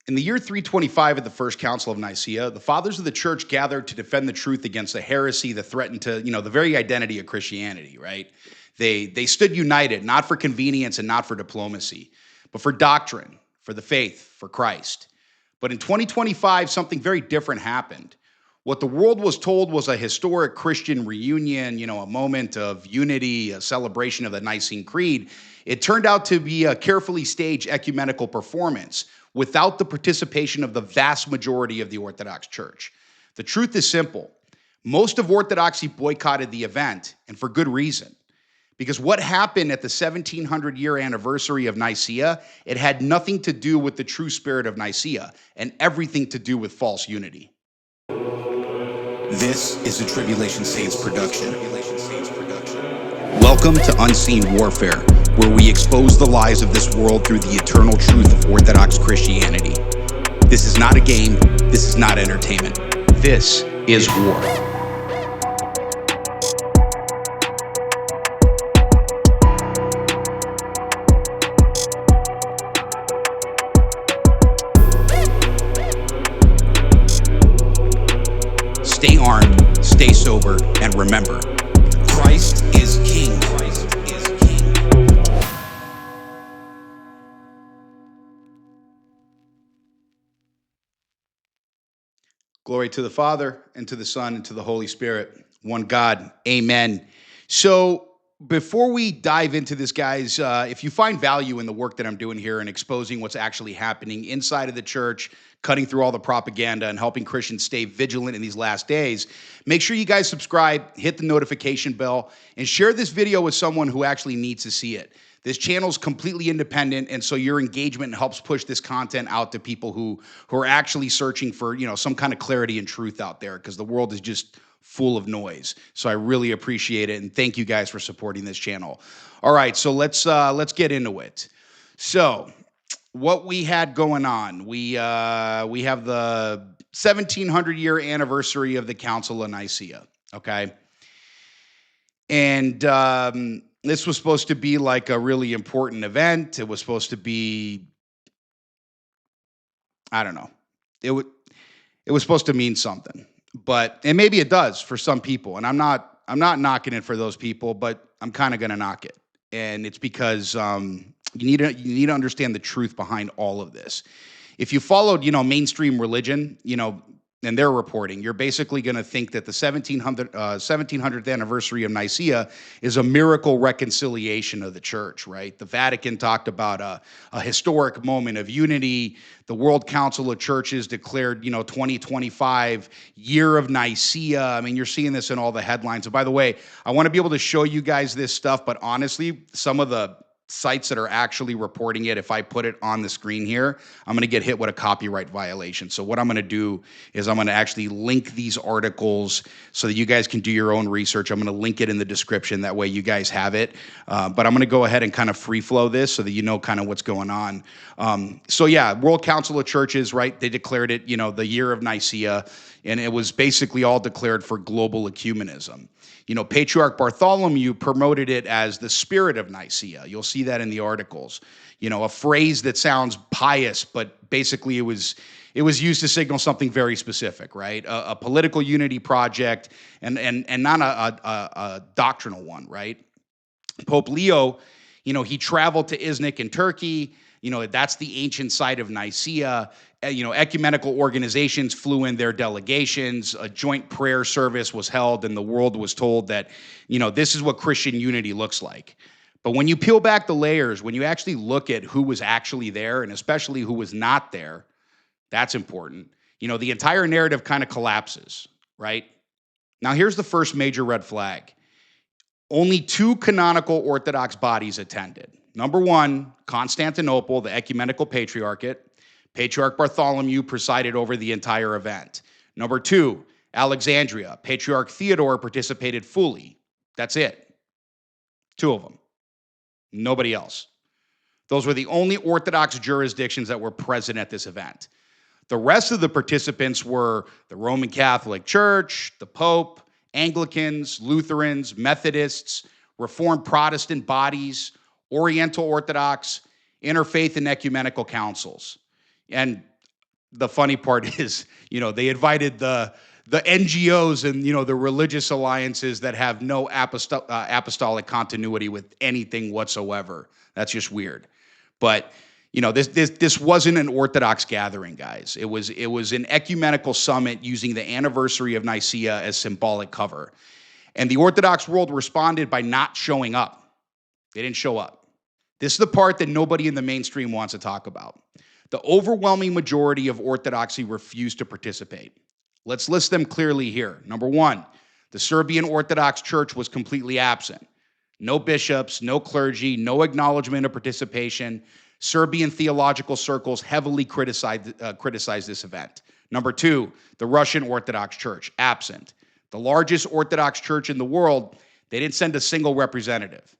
In the year 325 of the First Council of Nicaea, the fathers of the church gathered to defend the truth against a heresy that threatened to, the very identity of Christianity, right? They stood united, not for convenience and not for diplomacy, but for doctrine, for the faith, for Christ. But in 2025, something very different happened. What the world was told was a historic Christian reunion, a moment of unity, a celebration of the Nicene Creed. It turned out to be a carefully staged ecumenical performance without the participation of the vast majority of the Orthodox Church. The truth is simple. Most of Orthodoxy boycotted the event, and for good reason. Because what happened at the 1700-year anniversary of Nicaea, it had nothing to do with the true spirit of Nicaea and everything to do with false unity. This is a Tribulation Saints production. Welcome to Unseen Warfare, where we expose the lies of this world through the eternal truth of Orthodox Christianity. This is not a game. This is not entertainment. This is war. Stay armed, stay sober, and remember, Christ is King. Christ is King. Glory to the Father, and to the Son, and to the Holy Spirit, one God. Amen. So before we dive into this, guys, if you find value in the work that I'm doing here and exposing what's actually happening inside of the church, cutting through all the propaganda and helping Christians stay vigilant in these last days, make sure you guys subscribe, hit the notification bell, and share this video with someone who actually needs to see it. This channel is completely independent, and so your engagement helps push this content out to people who are actually searching for, some kind of clarity and truth out there, because the world is just full of noise. So I really appreciate it, and thank you guys for supporting this channel. All right, so let's get into it. So what we had going on, we have the 1700-year anniversary of the Council of Nicaea, okay? And this was supposed to be like a really important event. It was supposed to be, I don't know. It was supposed to mean something. And maybe it does for some people. And I'm not knocking it for those people, but I'm kind of going to knock it. And it's because you need to understand the truth behind all of this. If you followed, mainstream religion, and their reporting, you're basically going to think that the 1700th anniversary of Nicaea is a miracle reconciliation of the church, right? The Vatican talked about a historic moment of unity. The World Council of Churches declared, 2025 year of Nicaea. I mean, you're seeing this in all the headlines. And by the way, I want to be able to show you guys this stuff, but honestly, some of the sites that are actually reporting it, if I put it on the screen here, I'm going to get hit with a copyright violation. So what I'm going to do is I'm going to actually link these articles so that you guys can do your own research. I'm going to link it in the description. That way you guys have it. But I'm going to go ahead and kind of free flow this so that you know kind of what's going on. So yeah, World Council of Churches, right? They declared it, the year of Nicaea, and it was basically all declared for global ecumenism. Patriarch Bartholomew promoted it as the spirit of Nicaea. You'll see that in the articles. A phrase that sounds pious, but basically it was used to signal something very specific, right? A political unity project and not a doctrinal one, right? Pope Leo, he traveled to Iznik in Turkey. That's the ancient site of Nicaea. Ecumenical organizations flew in their delegations. A joint prayer service was held, and the world was told that, this is what Christian unity looks like. But when you peel back the layers, when you actually look at who was actually there, and especially who was not there, that's important. The entire narrative kind of collapses, right? Now, here's the first major red flag. Only 2 canonical Orthodox bodies attended. Number 1, Constantinople, the Ecumenical Patriarchate. Patriarch Bartholomew presided over the entire event. Number 2, Alexandria. Patriarch Theodore participated fully. That's it. 2 of them. Nobody else. Those were the only Orthodox jurisdictions that were present at this event. The rest of the participants were the Roman Catholic Church, the Pope, Anglicans, Lutherans, Methodists, Reformed Protestant bodies, Oriental Orthodox, interfaith and ecumenical councils. And the funny part is, they invited the NGOs and, the religious alliances that have no apostolic continuity with anything whatsoever. That's just weird. But, this wasn't an Orthodox gathering, guys. It was an ecumenical summit using the anniversary of Nicaea as symbolic cover. And the Orthodox world responded by not showing up. They didn't show up. This is the part that nobody in the mainstream wants to talk about. The overwhelming majority of Orthodoxy refused to participate. Let's list them clearly here. Number one, the Serbian Orthodox Church was completely absent. No bishops, no clergy, no acknowledgement of participation. Serbian theological circles heavily criticized this event. Number two, the Russian Orthodox Church, absent. The largest Orthodox church in the world, they didn't send a single representative.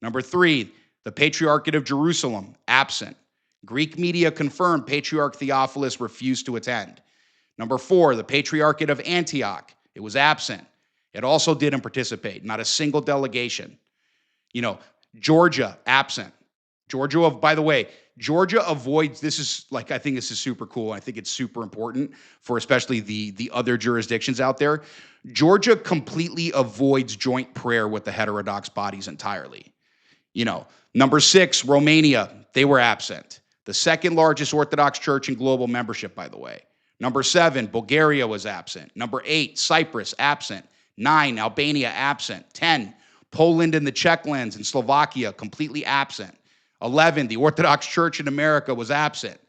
Number three, the Patriarchate of Jerusalem, absent. Greek media confirmed Patriarch Theophilus refused to attend. Number four, the Patriarchate of Antioch, it was absent. It also didn't participate, not a single delegation. Georgia, absent. By the way, Georgia avoids, I think this is super cool. I think it's super important for especially the other jurisdictions out there. Georgia completely avoids joint prayer with the heterodox bodies entirely. Number six, Romania, they were absent. The second largest Orthodox church in global membership, by the way. Number seven, Bulgaria was absent. Number eight, Cyprus, absent. 9, Albania, absent. 10, Poland and the Czech lands and Slovakia, completely absent. 11, the Orthodox Church in America was absent.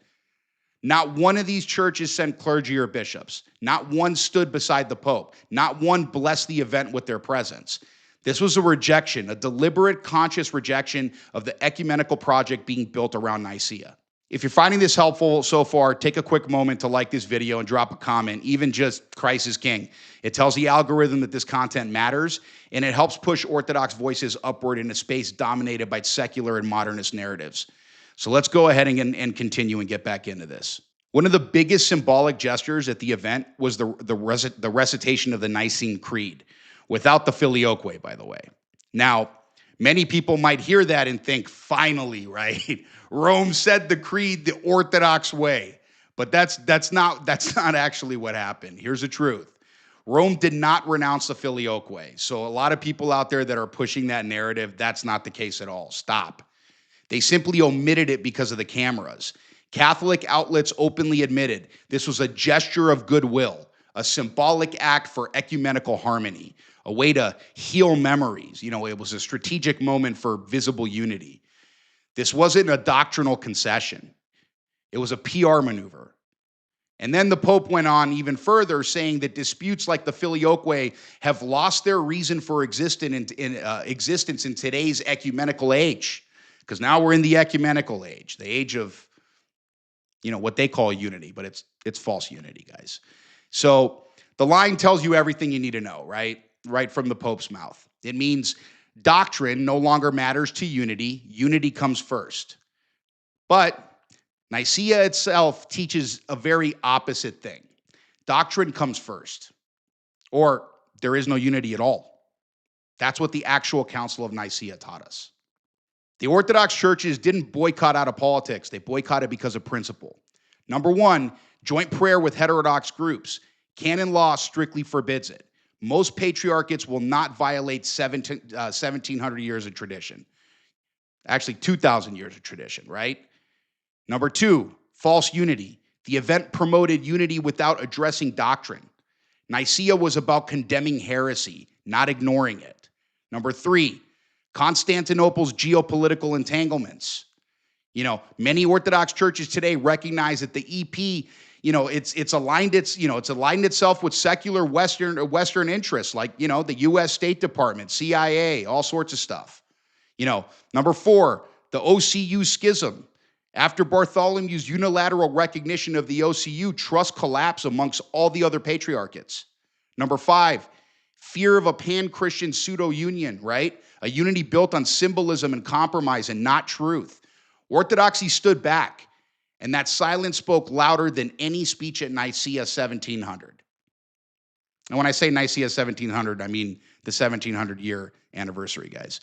Not one of these churches sent clergy or bishops. Not one stood beside the Pope. Not one blessed the event with their presence. This was a rejection, a deliberate, conscious rejection of the ecumenical project being built around Nicaea. If you're finding this helpful so far, take a quick moment to like this video and drop a comment, even just Christ is King. It tells the algorithm that this content matters, and it helps push Orthodox voices upward in a space dominated by secular and modernist narratives. So let's go ahead and continue and get back into this. One of the biggest symbolic gestures at the event was the recitation of the Nicene Creed, without the Filioque, by the way. Now, many people might hear that and think, finally, right? Rome said the creed the Orthodox way. But that's not actually what happened. Here's the truth. Rome did not renounce the Filioque. So a lot of people out there that are pushing that narrative, that's not the case at all. Stop. They simply omitted it because of the cameras. Catholic outlets openly admitted this was a gesture of goodwill, a symbolic act for ecumenical harmony, a way to heal memories. It was a strategic moment for visible unity. This wasn't a doctrinal concession. It was a PR maneuver. And then the Pope went on even further, saying that disputes like the Filioque have lost their reason for existence in today's ecumenical age. Because now we're in the ecumenical age, the age of, what they call unity, but it's false unity, guys. So the line tells you everything you need to know, right? Right from the Pope's mouth. It means doctrine no longer matters to unity. Unity comes first. But Nicaea itself teaches a very opposite thing. Doctrine comes first, or there is no unity at all. That's what the actual Council of Nicaea taught us. The Orthodox churches didn't boycott out of politics. They boycotted because of principle. Number one, joint prayer with heterodox groups. Canon law strictly forbids it. Most patriarchates will not violate 1,700 years of tradition. Actually, 2,000 years of tradition, right? Number two, false unity. The event promoted unity without addressing doctrine. Nicaea was about condemning heresy, not ignoring it. Number three, Constantinople's geopolitical entanglements. Many Orthodox churches today recognize that the EP, it's aligned itself with secular Western interests, like, the U.S. State Department, CIA, all sorts of stuff. Number four, the OCU schism. After Bartholomew's unilateral recognition of the OCU, trust collapsed amongst all the other patriarchates. Number five, fear of a pan-Christian pseudo-union, right? A unity built on symbolism and compromise and not truth. Orthodoxy stood back, and that silence spoke louder than any speech at Nicaea 1700. And when I say Nicaea 1700, I mean the 1700-year anniversary, guys.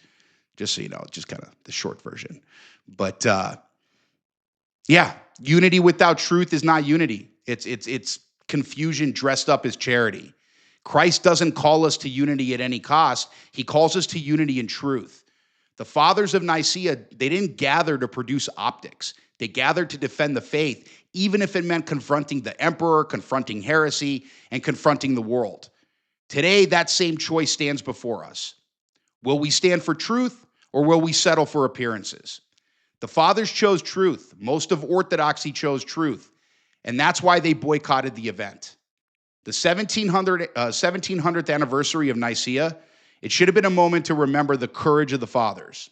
Just so you know, just kind of the short version. But, yeah, unity without truth is not unity. It's confusion dressed up as charity. Christ doesn't call us to unity at any cost. He calls us to unity in truth. The fathers of Nicaea, they didn't gather to produce optics. They gathered to defend the faith, even if it meant confronting the emperor, confronting heresy, and confronting the world. Today, that same choice stands before us. Will we stand for truth, or will we settle for appearances? The fathers chose truth. Most of Orthodoxy chose truth, and that's why they boycotted the event. The 1700th anniversary of Nicaea, it should have been a moment to remember the courage of the fathers,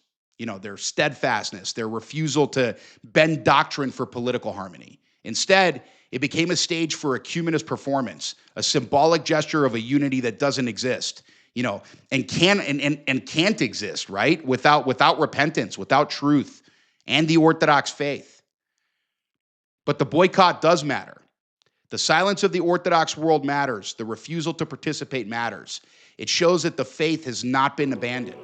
their steadfastness, their refusal to bend doctrine for political harmony. Instead, it became a stage for ecumenist performance, a symbolic gesture of a unity that doesn't exist, and can't exist, right? Without repentance, without truth, and the Orthodox faith. But the boycott does matter. The silence of the Orthodox world matters. The refusal to participate matters. It shows that the faith has not been abandoned.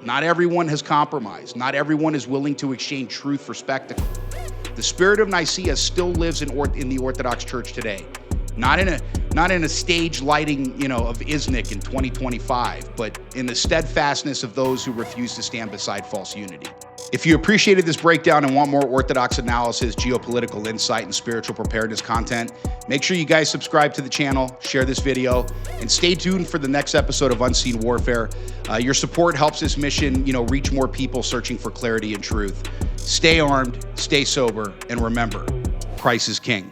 Not everyone has compromised. Not everyone is willing to exchange truth for spectacle. The spirit of Nicaea still lives in the Orthodox Church today. Not in a stage lighting, of Iznik in 2025, but in the steadfastness of those who refuse to stand beside false unity. If you appreciated this breakdown and want more Orthodox analysis, geopolitical insight, and spiritual preparedness content, make sure you guys subscribe to the channel, share this video, and stay tuned for the next episode of Unseen Warfare. Your support helps this mission, reach more people searching for clarity and truth. Stay armed, stay sober, and remember, Christ is King.